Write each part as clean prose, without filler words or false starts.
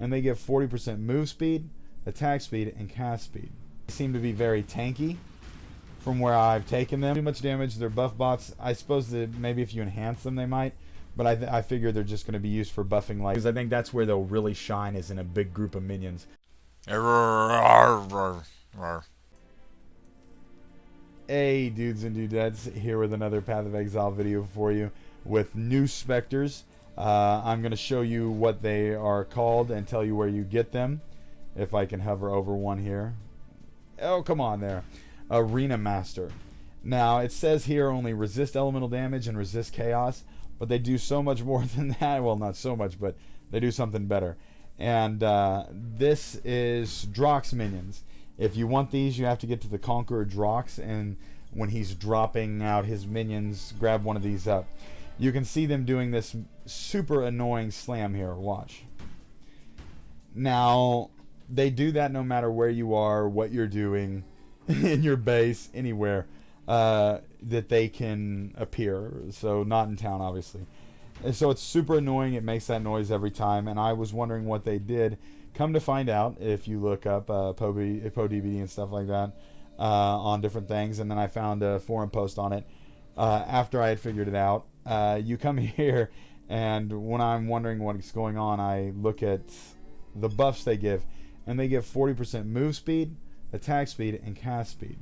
and they give 40% move speed, attack speed, and cast speed. They seem to be very tanky from where I've taken them. Too much damage. They're buff bots. I suppose that maybe if you enhance them they might, but I figure they're just going to be used for buffing, like, because I think that's where they'll really shine, is in a big group of minions. Hey dudes and dudettes, here with another Path of Exile video for you with new specters. I'm going to show you what they are called and tell you where you get them. If I can hover over one here. Oh, come on there. Arena Master. Now, it says here only resist elemental damage and resist chaos, but they do so much more than that. Well, not so much, but they do something better. And this is Drox minions. If you want these, you have to get to the Conqueror Drox, and when he's dropping out his minions, grab one of these up. You can see them doing this super annoying slam here. Watch. Now, they do that no matter where you are, what you're doing, in your base, anywhere that they can appear. So not in town, obviously. And so it's super annoying. It makes that noise every time, and I was wondering what they did. Come to find out, if you look up PoDBD and stuff like that on different things, and then I found a forum post on it after I had figured it out. You come here, and when I'm wondering what's going on, I look at the buffs they give, and they give 40% move speed, attack speed, and cast speed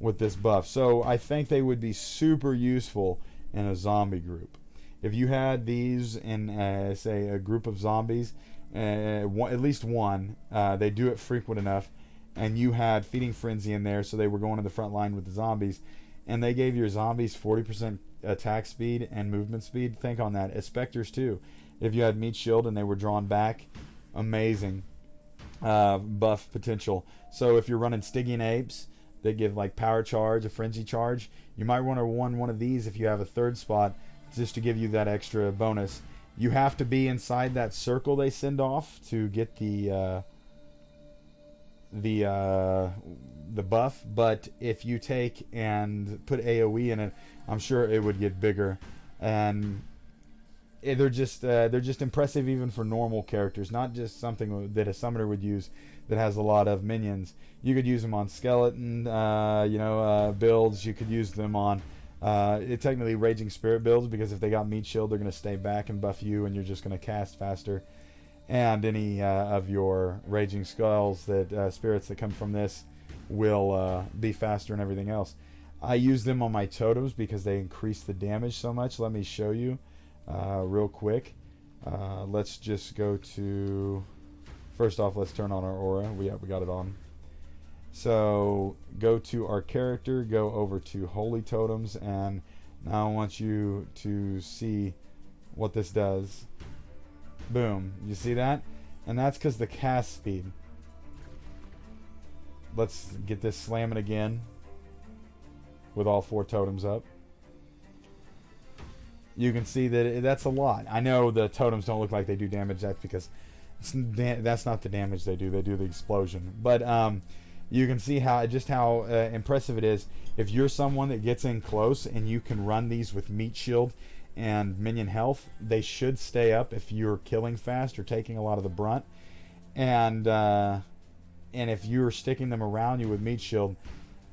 with this buff. So I think they would be super useful in a zombie group. If you had these in, say, a group of zombies, at least one, they do it frequent enough, and you had Feeding Frenzy in there, so they were going to the front line with the zombies, and they gave your zombies 40% attack speed and movement speed. Think on that. As Spectres too. If you had Meat Shield and they were drawn back, amazing buff potential. So if you're running Stygian Apes, they give like Power Charge, a Frenzy Charge. You might want to run one of these if you have a third spot, just to give you that extra bonus. You have to be inside that circle they send off to get the buff, but if you take and put AoE in it, I'm sure it would get bigger. And they're just impressive even for normal characters, not just something that a summoner would use that has a lot of minions. You could use them on skeleton builds. You could use them on technically Raging Spirit builds, because if they got Meat Shield, they're going to stay back and buff you, and you're just going to cast faster. And any of your Raging Skulls, that spirits that come from this, will be faster and everything else. I use them on my totems because they increase the damage so much. Let me show you real quick. Let's just go to... First off, let's turn on our aura. We got it on. So go to our character, go over to Holy Totems, and now I want you to see what this does. Boom. You see that? And that's because the cast speed. Let's get this slamming again with all 4 totems up. You can see that that's a lot. I know the totems don't look like they do damage. That's because that's not the damage they do. They do the explosion. But you can see how impressive it is. If you're someone that gets in close and you can run these with Meat Shield and Minion Health, they should stay up if you're killing fast or taking a lot of the brunt. And if you're sticking them around you with Meat Shield,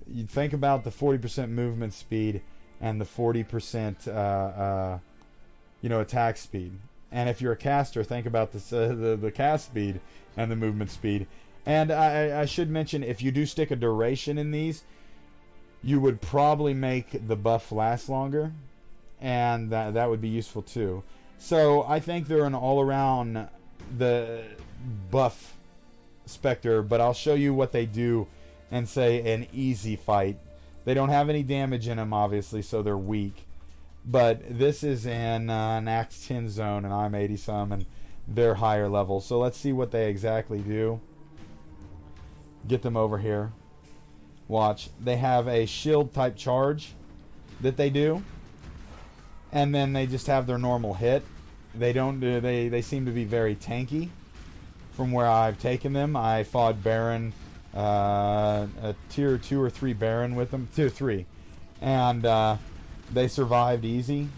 you think about the 40% movement speed and the 40% attack speed. And if you're a caster, think about the cast speed and the movement speed. And I should mention, if you do stick a duration in these, you would probably make the buff last longer, and that would be useful too. So I think they're an all-around the Buff Spectre, but I'll show you what they do and say an easy fight. They don't have any damage in them, obviously, so they're weak. But this is in an Act 10 zone, and I'm 80 some, and they're higher level. So let's see what they exactly do. Get them over here. Watch. They have a shield type charge that they do, and then they just have their normal hit. They don't do. They seem to be very tanky. From where I've taken them, I fought Baron, a tier 2 or 3 Baron with them, tier 3, and they survived easy.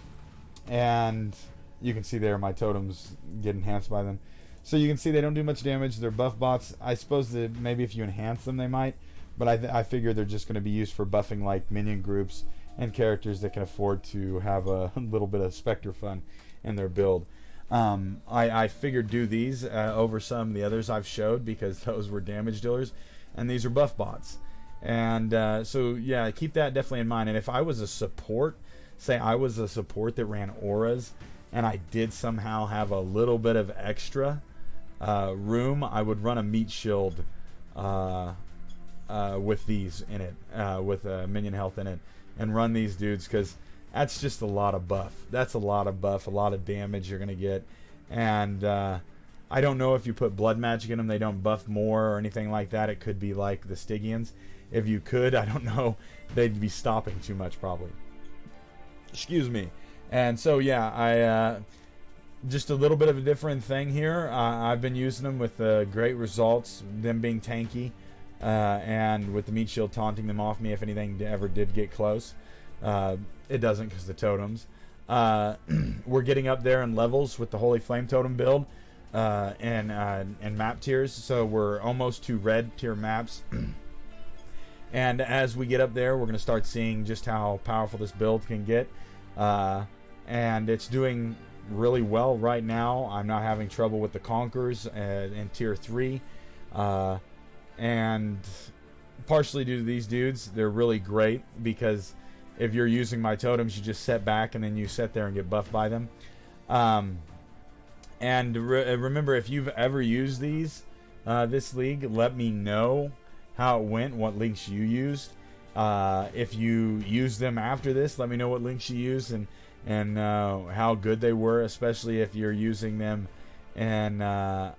And you can see there my totems get enhanced by them. So you can see they don't do much damage. They're buff bots. I suppose that maybe if you enhance them, they might. But I figure they're just going to be used for buffing like minion groups and characters that can afford to have a little bit of Spectre fun in their build. I figured do these over some of the others I've showed because those were damage dealers, and these are buff bots. And so yeah, keep that definitely in mind. And if I was a support, say I was a support that ran auras, and I did somehow have a little bit of extra room, I would run a meat shield with these in it, with minion health in it, and run these dudes, because that's just a lot of buff. That's a lot of buff, a lot of damage you're gonna get. And I don't know if you put blood magic in them, they don't buff more or anything like that. It could be like the Stygians. If you could, I don't know, they'd be stopping too much probably. Excuse me. And so yeah, I just a little bit of a different thing here. I've been using them with great results, them being tanky, and with the meat shield taunting them off me if anything ever did get close. It doesn't because the totems. We're getting up there in levels with the Holy Flame Totem build and map tiers, so we're almost to red tier maps. And as we get up there, we're going to start seeing just how powerful this build can get. And it's doing really well right now. I'm not having trouble with the Conquerors in tier 3. And partially due to these dudes, they're really great because if you're using my totems, you just set back and then you sit there and get buffed by them. And remember, if you've ever used these, this league, let me know how it went, what links you used. If you use them after this, let me know what links you used and how good they were, especially if you're using them in like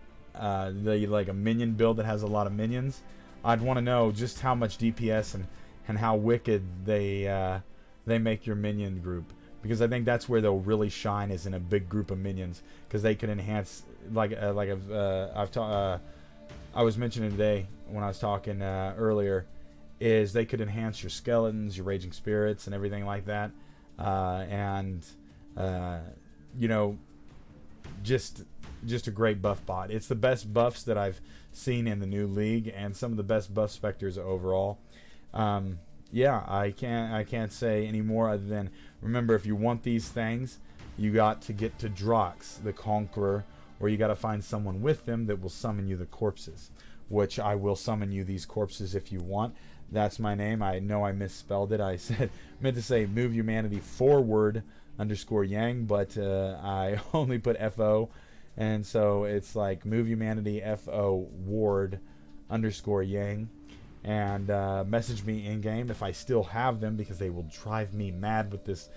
a minion build that has a lot of minions. I'd want to know just how much DPS and how wicked they make your minion group, because I think that's where they'll really shine, is in a big group of minions, because they can enhance I was mentioning today when I was talking earlier, is they could enhance your skeletons, your raging spirits, and everything like that. You know, just a great buff bot. It's the best buffs that I've seen in the new league, and some of the best Buff Spectres overall. Yeah, I can't say any more other than, remember, if you want these things, you got to get to Drox, the Conqueror, or you got to find someone with them that will summon you the corpses, which I will summon you these corpses if you want. That's my name. I know I misspelled it. I meant to say move humanity forward _yang, but I only put FO, and so it's like move humanity FO ward _yang. And message me in game if I still have them, because they will drive me mad with this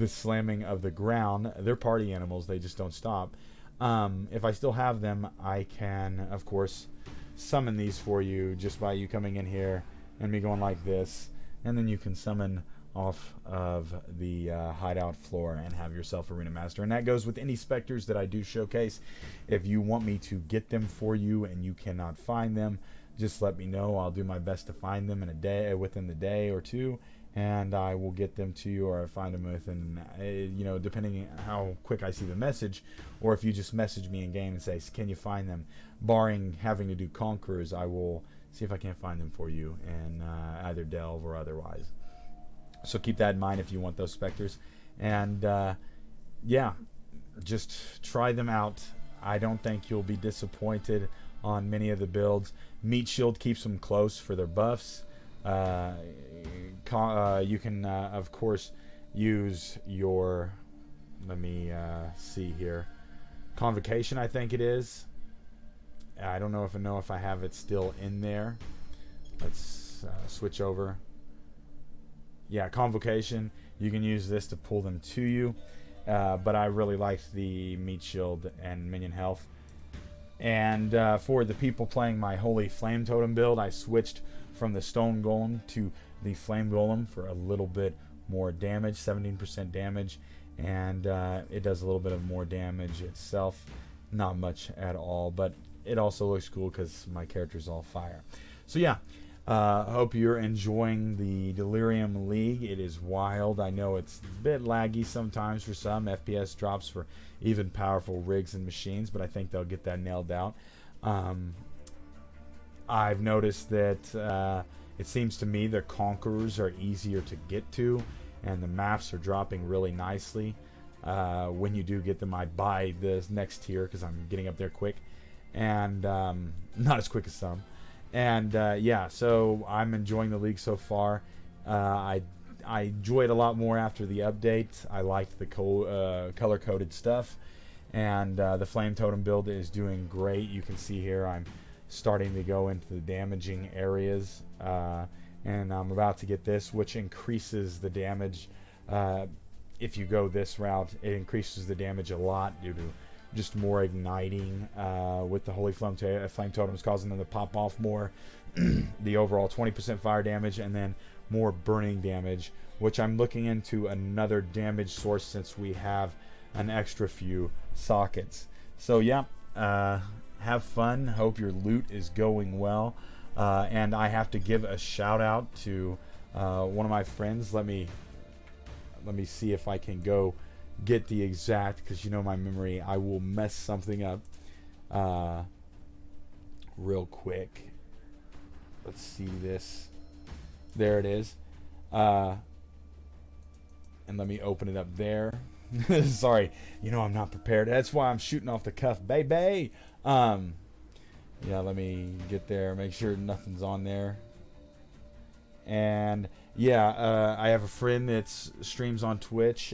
slamming of the ground. They're party animals, they just don't stop. If I still have them, I can of course summon these for you just by you coming in here and me going like this, and then you can summon off of the hideout floor and have yourself Arena Master. And that goes with any specters that I do showcase. If you want me to get them for you and you cannot find them, just let me know. I'll do my best to find them within the day or two, and I will get them to you, or I find them within, depending on how quick I see the message, or if you just message me in game and say, can you find them? Barring having to do Conquerors, I will see if I can't find them for you, and either delve or otherwise. So keep that in mind if you want those specters. And yeah, just try them out. I don't think you'll be disappointed on many of the builds. Meat Shield keeps them close for their buffs. You can of course use your, let me see here, Convocation, I think it is. I don't know if I have it still in there. Let's switch over. Yeah, Convocation. You can use this to pull them to you, but I really liked the Meat Shield and Minion Health. And for the people playing my Holy Flame Totem build, I switched from the Stone Golem to the Flame Golem for a little bit more damage, 17% damage, and it does a little bit of more damage itself, not much at all, but it also looks cool because my character's all fire. So yeah, Hope you're enjoying the Delirium League. It is wild. I know it's a bit laggy sometimes for some. FPS drops for even powerful rigs and machines, but I think they'll get that nailed out. I've noticed that it seems to me the Conquerors are easier to get to, and the maps are dropping really nicely. When you do get them, I buy the next tier because I'm getting up there quick, and not as quick as some. And yeah, so I'm enjoying the league so far. I enjoy it a lot more after the update. I liked the color-coded stuff, and the Flame Totem build is doing great. You can see here I'm starting to go into the damaging areas, and I'm about to get this, which increases the damage. If you go this route, it increases the damage a lot due to just more igniting with the Holy Flame Totems, causing them to pop off more. The overall 20% fire damage, and then more burning damage, which I'm looking into another damage source since we have an extra few sockets. So yeah, have fun. Hope your loot is going well. And I have to give a shout out to one of my friends. Let me see if I can go get the exact, because you know my memory, I will mess something up real quick. Let's see this. There it is. And let me open it up there. Sorry, you know I'm not prepared. That's why I'm shooting off the cuff, baby. Yeah, let me get there, make sure nothing's on there. And yeah, I have a friend that streams on Twitch.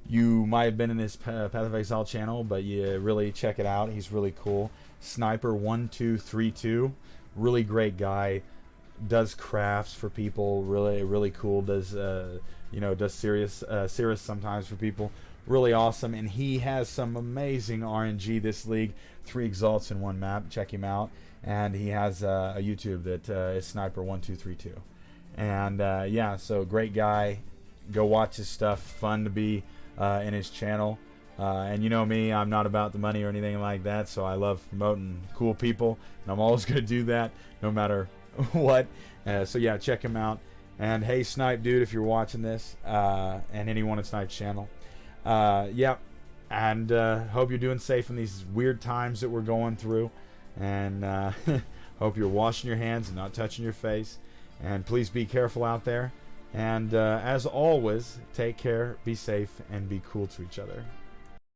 You might have been in his Path of Exile channel, but you really check it out. He's really cool. Sniper1232, really great guy. Does crafts for people, really cool. Does does serious sometimes for people. Really awesome, and he has some amazing RNG this league. 3 exalts in 1 map. Check him out. And he has a YouTube that is Sniper1232. And yeah, so great guy. Go watch his stuff. Fun to be in his channel. And you know me, I'm not about the money or anything like that, so I love promoting cool people, and I'm always going to do that no matter what. So yeah, check him out. And hey, Snipe dude, if you're watching this, and anyone at Snipe's channel, yeah, and hope you're doing safe in these weird times that we're going through, and hope you're washing your hands and not touching your face, and please be careful out there. And as always, take care, be safe, and be cool to each other.